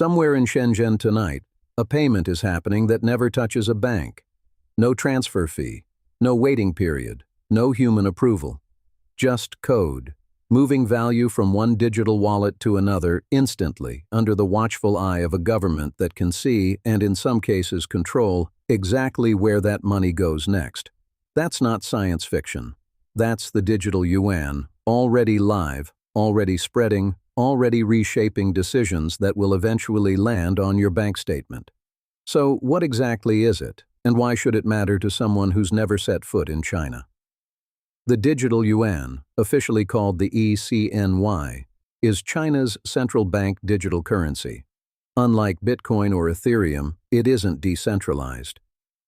Somewhere in Shenzhen tonight, a payment is happening that never touches a bank. No transfer fee, no waiting period, no human approval. Just code, moving value from one digital wallet to another instantly under the watchful eye of a government that can see, and in some cases control, exactly where that money goes next. That's not science fiction. That's the digital yuan, already live, already spreading, already reshaping decisions that will eventually land on your bank statement. So what exactly is it, and why should it matter to someone who's never set foot in China? The digital yuan, officially called the e-CNY, is China's central bank digital currency. Unlike Bitcoin or Ethereum, it isn't decentralized.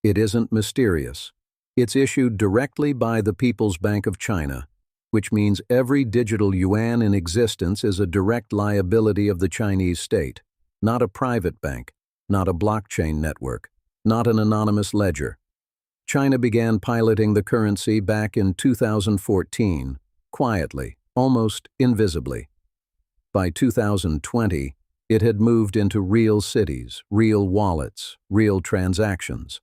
It isn't mysterious. It's issued directly by the People's Bank of China, which means every digital yuan in existence is a direct liability of the Chinese state, not a private bank, not a blockchain network, not an anonymous ledger. China began piloting the currency back in 2014, quietly, almost invisibly. By 2020, it had moved into real cities, real wallets, real transactions.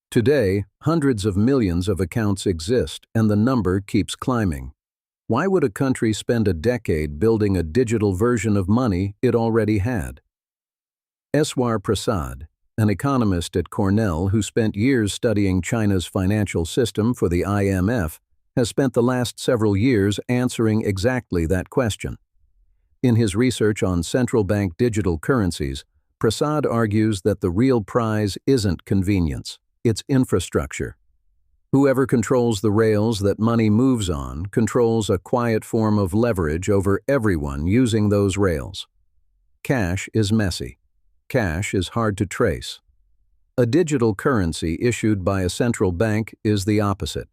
Today, hundreds of millions of accounts exist, and the number keeps climbing. Why would a country spend a decade building a digital version of money it already had? Eswar Prasad, an economist at Cornell who spent years studying China's financial system for the IMF, has spent the last several years answering exactly that question. In his research on central bank digital currencies, Prasad argues that the real prize isn't convenience, it's infrastructure. Whoever controls the rails that money moves on controls a quiet form of leverage over everyone using those rails. Cash is messy. Cash is hard to trace. A digital currency issued by a central bank is the opposite.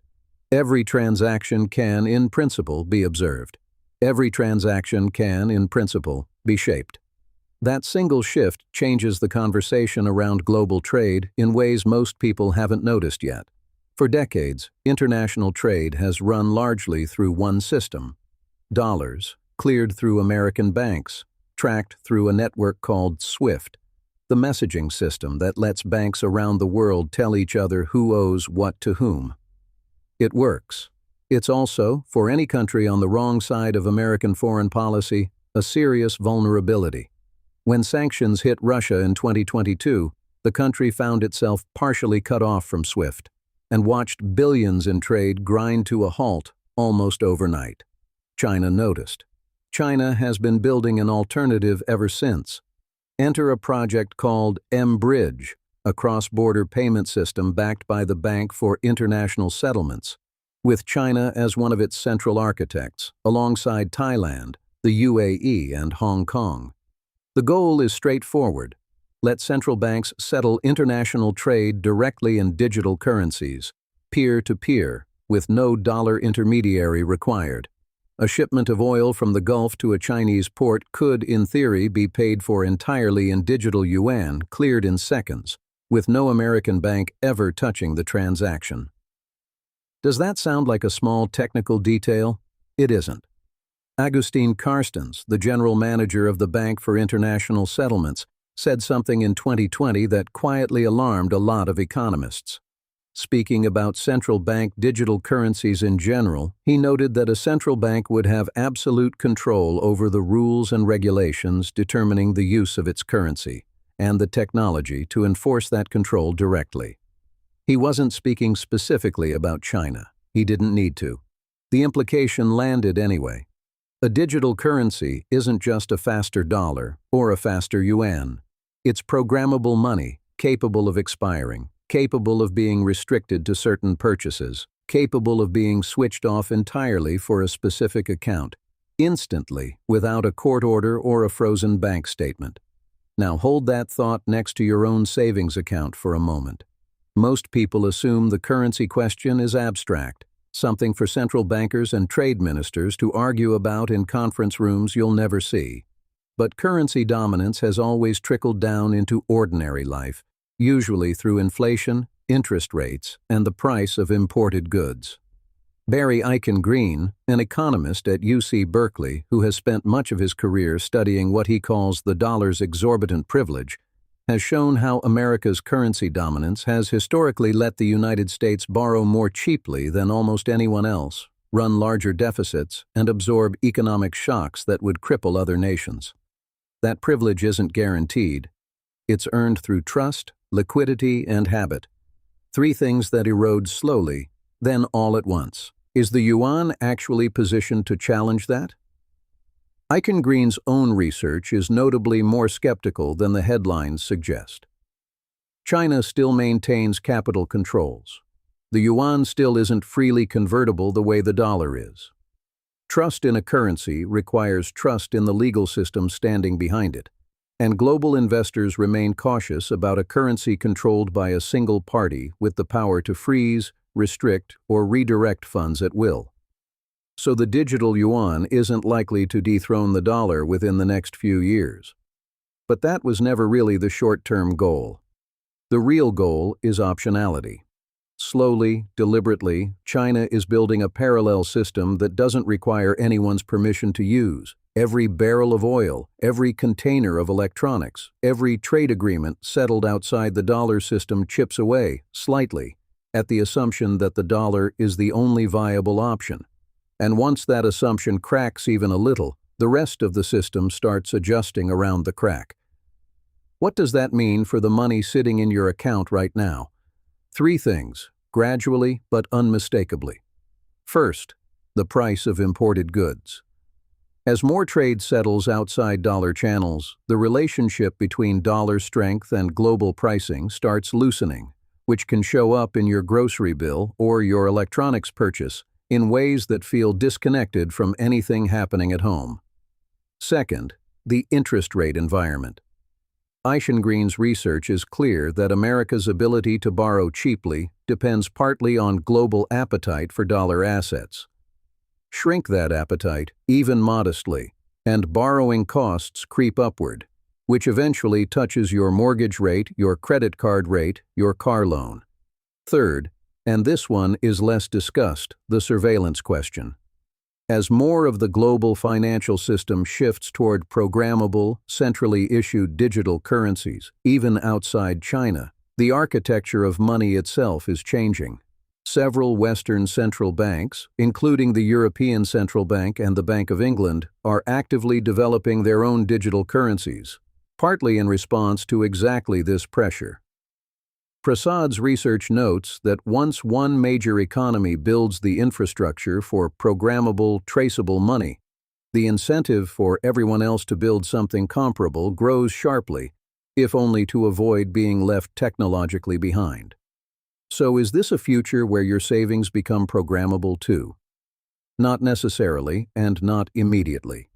Every transaction can, in principle, be observed. Every transaction can, in principle, be shaped. That single shift changes the conversation around global trade in ways most people haven't noticed yet. For decades, international trade has run largely through one system. Dollars, cleared through American banks, tracked through a network called SWIFT, the messaging system that lets banks around the world tell each other who owes what to whom. It works. It's also, for any country on the wrong side of American foreign policy, a serious vulnerability. When sanctions hit Russia in 2022, the country found itself partially cut off from SWIFT and watched billions in trade grind to a halt almost overnight. China noticed. China has been building an alternative ever since. Enter a project called mBridge, a cross-border payment system backed by the Bank for International Settlements, with China as one of its central architects, alongside Thailand, the UAE, and Hong Kong. The goal is straightforward. Let central banks settle international trade directly in digital currencies, peer-to-peer, with no dollar intermediary required. A shipment of oil from the Gulf to a Chinese port could, in theory, be paid for entirely in digital yuan, cleared in seconds, with no American bank ever touching the transaction. Does that sound like a small technical detail? It isn't. Agustín Carstens, the general manager of the Bank for International Settlements, said something in 2020 that quietly alarmed a lot of economists. Speaking about central bank digital currencies in general, he noted that a central bank would have absolute control over the rules and regulations determining the use of its currency, and the technology to enforce that control directly. He wasn't speaking specifically about China. He didn't need to. The implication landed anyway. A digital currency isn't just a faster dollar or a faster yuan. It's programmable money, capable of expiring, capable of being restricted to certain purchases, capable of being switched off entirely for a specific account, instantly, without a court order or a frozen bank statement. Now hold that thought next to your own savings account for a moment. Most people assume the currency question is abstract, something for central bankers and trade ministers to argue about in conference rooms you'll never see. But currency dominance has always trickled down into ordinary life, usually through inflation, interest rates, and the price of imported goods. Barry Eichengreen, an economist at UC Berkeley who has spent much of his career studying what he calls the dollar's exorbitant privilege, has shown how America's currency dominance has historically let the United States borrow more cheaply than almost anyone else, run larger deficits, and absorb economic shocks that would cripple other nations. That privilege isn't guaranteed. It's earned through trust, liquidity, and habit. Three things that erode slowly, then all at once. Is the yuan actually positioned to challenge that? Eichengreen's own research is notably more skeptical than the headlines suggest. China still maintains capital controls. The yuan still isn't freely convertible the way the dollar is. Trust in a currency requires trust in the legal system standing behind it, and global investors remain cautious about a currency controlled by a single party with the power to freeze, restrict, or redirect funds at will. So the digital yuan isn't likely to dethrone the dollar within the next few years. But that was never really the short-term goal. The real goal is optionality. Slowly, deliberately, China is building a parallel system that doesn't require anyone's permission to use. Every barrel of oil, every container of electronics, every trade agreement settled outside the dollar system chips away, slightly, at the assumption that the dollar is the only viable option. And once that assumption cracks even a little, the rest of the system starts adjusting around the crack. What does that mean for the money sitting in your account right now? Three things, gradually but unmistakably. First, the price of imported goods. As more trade settles outside dollar channels, the relationship between dollar strength and global pricing starts loosening, which can show up in your grocery bill or your electronics purchase in ways that feel disconnected from anything happening at home. Second, the interest rate environment. Eichengreen's research is clear that America's ability to borrow cheaply depends partly on global appetite for dollar assets. Shrink that appetite, even modestly, and borrowing costs creep upward, which eventually touches your mortgage rate, your credit card rate, your car loan. Third, and this one is less discussed, the surveillance question. As more of the global financial system shifts toward programmable, centrally issued digital currencies, even outside China, the architecture of money itself is changing. Several Western central banks, including the European Central Bank and the Bank of England, are actively developing their own digital currencies, partly in response to exactly this pressure. Prasad's research notes that once one major economy builds the infrastructure for programmable, traceable money, the incentive for everyone else to build something comparable grows sharply, if only to avoid being left technologically behind. So is this a future where your savings become programmable too? Not necessarily, and not immediately.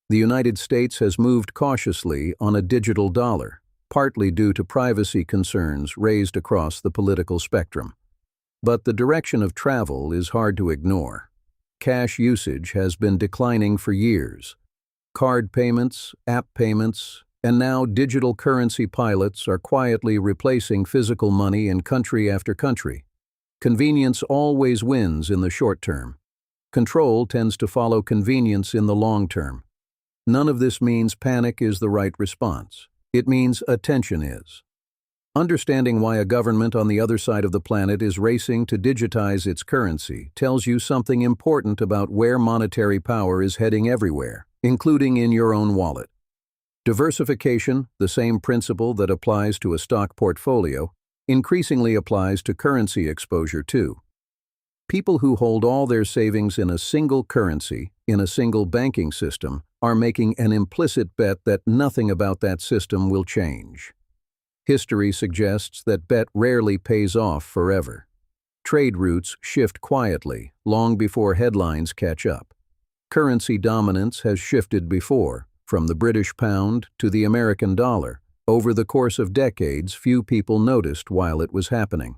The United States has moved cautiously on a digital dollar, partly due to privacy concerns raised across the political spectrum. But the direction of travel is hard to ignore. Cash usage has been declining for years. Card payments, app payments, and now digital currency pilots are quietly replacing physical money in country after country. Convenience always wins in the short term. Control tends to follow convenience in the long term. None of this means panic is the right response. It means attention is. Understanding why a government on the other side of the planet is racing to digitize its currency tells you something important about where monetary power is heading everywhere, including in your own wallet. Diversification, the same principle that applies to a stock portfolio, increasingly applies to currency exposure too. People who hold all their savings in a single currency, in a single banking system, are making an implicit bet that nothing about that system will change. History suggests that bet rarely pays off forever. Trade routes shift quietly, long before headlines catch up. Currency dominance has shifted before, from the British pound to the American dollar. Over the course of decades, few people noticed while it was happening.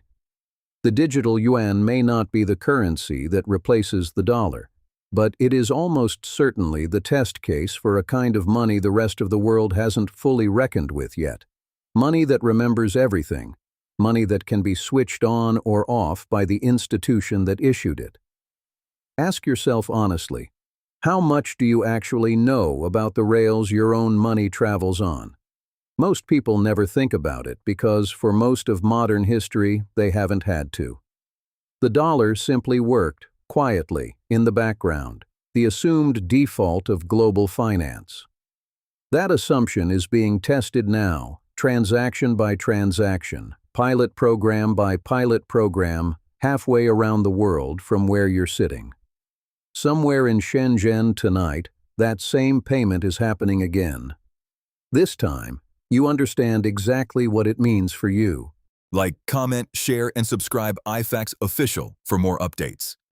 The digital yuan may not be the currency that replaces the dollar, but it is almost certainly the test case for a kind of money the rest of the world hasn't fully reckoned with yet. Money that remembers everything, money that can be switched on or off by the institution that issued it. Ask yourself honestly, how much do you actually know about the rails your own money travels on? Most people never think about it because for most of modern history, they haven't had to. The dollar simply worked, quietly, in the background, the assumed default of global finance. That assumption is being tested now, transaction by transaction, pilot program by pilot program, halfway around the world from where you're sitting. Somewhere in Shenzhen tonight, that same payment is happening again. This time, you understand exactly what it means for you. Like, comment, share, and subscribe iFacts Official for more updates.